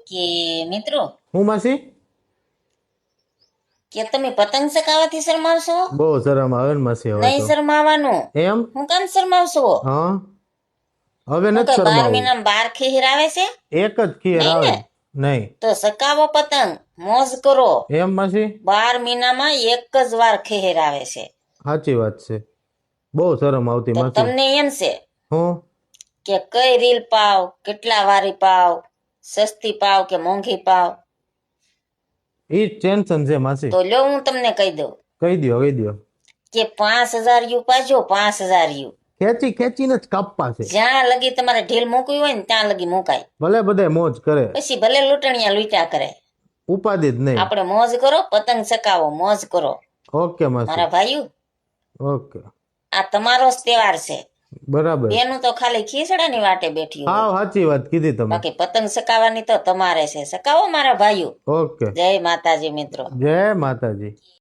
કે મિત્રો હું માસી કે તમે પતંગ ચગાવવાથી શરમાવશો? બહુ શરમ આવે ને માસી હવે નહીં તો શરમાવાનું. એમ હું કામ શરમાવશો? હા હવે હું નથી કઈ 12 શરમાવું મહિનામાં 12 ખીર આવે છે? એક જ ખીર નહીં આવે ને? નહીં તો ચગાવો પતંગ, મોજ કરો. એમ માસી 12 મહિનામાં એક જ વાર ખીર આવે છે. સાચી વાત છે બહુ શરમ આવતી તો માસી તમને એમ છે હું કે કઈ રીલ પાવ, કેટલા વારી પાવ, સસ્તી પાવ કે મોંઘી પાવ? ઈ જ ટેન્શન છે માસી તો લ્યો હું તમને કહી દઉં કહી દ્યો કે 5000 યુ પાજો. 5000 યુ ખેંચી ખેંચીને જ કાપવા છે જ્યાં લગી તમારે ઢીલ મૂકવી હોય ને ત્યાં લગી મુકાય. ભલે બધા મોજ કરે પછી ભલે લૂંટણિયા લૂંટ્યા કરે, ઉપાધિ જ નહીં આપણે મોજ કરો, પતંગ ચકાવો, મોજ કરો. ઓકે માસી મારા ભાઈઓ, ઓકે આ તમારો જ તહેવાર છે. બરાબર બેનું તો ખાલી ખીસડાની વાટે બેઠી હોય, હા સાચી વાત કીધી તમે બાકી પતંગ ચકાવવાની તો તમારે છે. ચકાવો મારા ભાઈઓ. ઓકે જય માતાજી મિત્રો. જય માતાજી